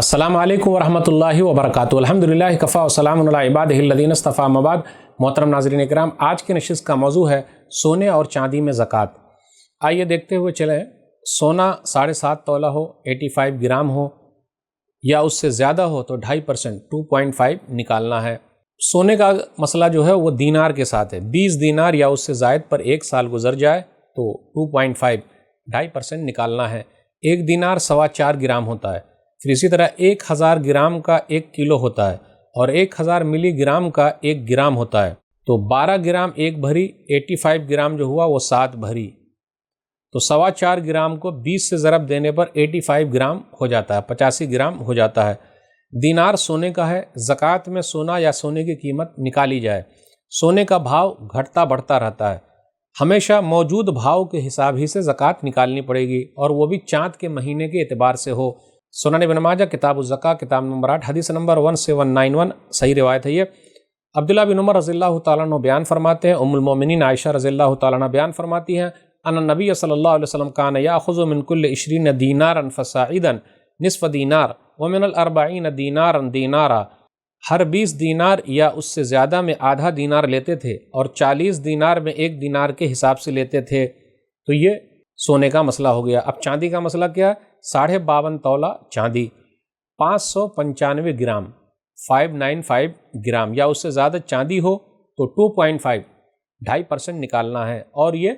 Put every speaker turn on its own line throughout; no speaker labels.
अस्सलाम वालेकुम वरहमतुल्लाहि वबरकातुहू। अल्हम्दुलिल्लाह कफ़ा वस्सलामुन अला इबादिहिल्लज़ीना इस्तफ़ा अम्मा बाद। मोहतरम नाज़रीन इकराम, आज की नशिस्त का मौजू है सोने और चांदी में ज़कात। आइए देखते हुए चलें। सोना 7.5 तोला हो, 85 ग्राम हो या उससे ज़्यादा हो तो 2.5% 2.5 निकालना है। सोने का मसला जो है वो दीनार के साथ है। 20 दीनार या उससे ज़ायद पर 1 साल गुजर जाए तो 2.5 2.5% निकालना है। 1 दीनार 4.25 ग्राम होता है। फिर इसी तरह 1000 ग्राम का 1 किलो होता है और 1000 मिलीग्राम का 1 ग्राम होता है। तो 12 ग्राम 1 भरी, 85 ग्राम जो हुआ वो 7 भरी, तो 4.25 ग्राम को 20 से ज़रब देने पर 85 ग्राम हो जाता है, 85 ग्राम हो जाता है। दीनार सोने का है। ज़कात में सोना या सोने की कीमत निकाली जाए। सोने का भाव घटता बढ़ता रहता है, हमेशा मौजूद भाव के हिसाब ही से ज़कात निकालनी पड़ेगी, और वो भी चाँद के महीने के एतबार से हो। सुनन इब्न माजा किताबुल ज़का किताब नंबर 8 हदीस नंबर 1791 सही रिवायत है ये। अब्दुल्लाह बिन उमर रज़ियल्लाहु ताला अन्हु बयान फरमाते हैं, उम्मुल मोमिनीन आयशा रज़ियल्लाहु ताला अन्हा बयान फरमाती हैं, अन्न नबी सल्लल्लाहु अलैहि वसल्लम कान याख़ुज़ु मिन कुल्लि 20 दीनारन फ़साइदन निस्फ़ दीनार व मिनल 40 दीनारन दीनारा। हर 20 दीनार या उससे ज़्यादा में आधा दीनार लेते थे और 40 दीनार में 1 दीनार के हिसाब से लेते थे। तो ये सोने का मसला हो गया। अब चांदी का मसला क्या है? 52.5 तोला चांदी, 595 ग्राम 595 ग्राम या उससे ज़्यादा चांदी हो तो 2.5 2.5% निकालना है, और ये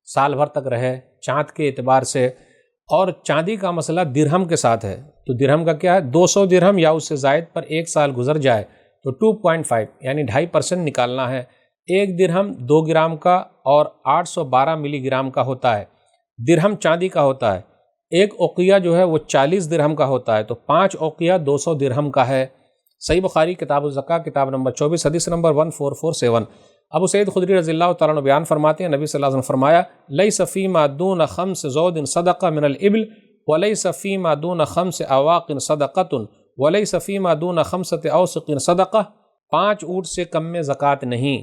साल भर तक रहे चाँद के एतबार से। और चांदी का मसला दिरहम के साथ है। तो दिरहम का क्या है? 200 दिरहम या उससे ज़ायद पर 1 साल गुजर जाए तो 2.5 यानी 2.5% निकालना है। 1 दिरहम 2 ग्राम का और 812 मिलीग्राम का होता है। दिरहम चांदी का होता है। 1 औक़िया जो है वो 40 दिरहम का होता है, तो 5 औक़िया 200 दिरहम का है। सही बुखारी किताबुल ज़का किताब नंबर 24 हदीस नंबर 1447। अबू सईद खुदरी रज़ियल्लाहु ताला अन्हु बयान फरमाते हैं, नबी सल्लल्लाहु अलैहि वसल्लम फरमाया, लैसा फ़ीमा दून ख़म्स ज़ौदिन सदक़ा मिनल इब्ल व लैसा फ़ीमा दून ख़म्स अवाक़िन सदक़तुन व लैसा फ़ीमा दून ख़म्सति औसिक़िन सदक़ा। 5 ऊँट से कम में ज़कात नहीं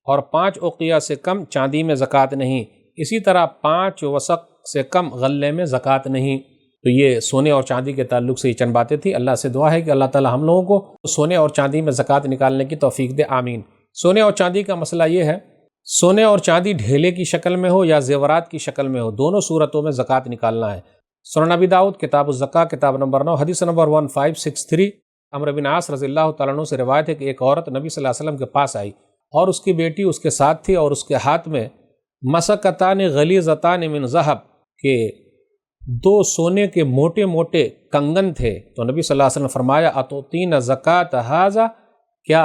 और 5 औक़िया से कम चांदी में ज़कात नहीं। इसी तरह 5 वसक़ से कम गल्ले में ज़कात नहीं। तो ये सोने और चांदी के ताल्लुक़ से ये चंद बातें थी। अल्लाह से दुआ है कि अल्लाह ताला हम लोगों को सोने और चांदी में ज़कात निकालने की तौफ़ीक दे, आमीन। सोने और चांदी का मसला ये है, सोने और चांदी ढेले की शक्ल में हो या ज़ेवरात की शक्ल में हो, दोनों सूरतों में ज़कात निकालना है। सुनन अबी दाऊद किताबुल ज़का किताब नंबर 9 हदीस नंबर 1563। अम्र बिन आस रज़ियल्लाहु ताला अन्हु से रिवायत है कि एक औरत नबी सल्लल्लाहु अलैहि वसल्लम के पास आई और उसकी बेटी उसके साथ थी और उसके हाथ में मसकतान गलीज़तान मिन ज़हब के 2 सोने के मोटे मोटे कंगन थे। तो नबी सल्लल्लाहु अलैहि वसल्लम फरमाया, अतोतीन ज़कात हाज़ा, क्या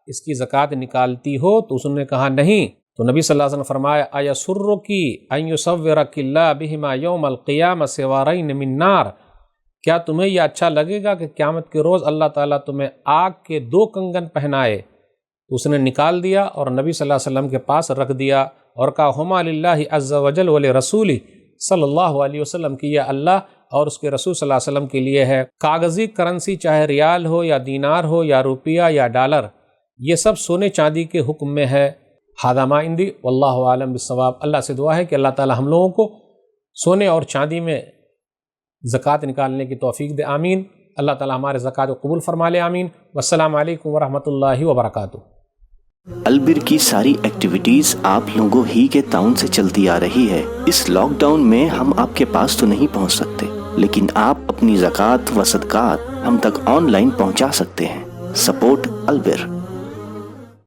इसकी ज़कात निकालती हो? तो उसने कहा नहीं। तो नबी सल्लल्लाहु अलैहि वसल्लम फरमाया, अयसुर्रुकी अन युसव्विरकिल्लाह बिहिमा यौमल क़ियामह सिवारैन मिन नार, क्या तुम्हें यह अच्छा लगेगा कि क़यामत के रोज़ अल्लाह ताला तुम्हें आग के 2 कंगन पहनाए? तो उसने निकाल दिया और नबी सल्लल्लाहु अलैहि वसल्लम के पास रख दिया और कहा, हुमा लिल्लाहि अज़्ज़ा वजल व लिरसूली सल्लल्लाहु अलैहि वसल्लम की, यह अल्लाह और उसके रसूल सल्लल्लाहु अलैहि वसल्लम के लिए है। कागज़ी करेंसी चाहे रियाल हो या दीनार हो या रुपया या डॉलर, ये सब सोने चांदी के हुक्म में है। हादा मा इंदी वल्लाहु आलम बिस्सवाब। अल्लाह से दुआ है कि अल्लाह ताला हम लोगों को सोने और चांदी में ज़कात निकालने की तौफ़ीक दे, आमीन। अल्लाह ताला हमारे ज़कात को कबूल फरमा ले, आमीन। वस्सलामु अलैकुम वरहमतुल्लाहि वबरकातुहू।
अलबिर की सारी एक्टिविटीज आप लोगों ही के ताउन से चलती आ रही है। इस लॉकडाउन में हम आपके पास तो नहीं पहुंच सकते, लेकिन आप अपनी ज़कात व सदकात हम तक ऑनलाइन पहुंचा सकते हैं। सपोर्ट अलबिर।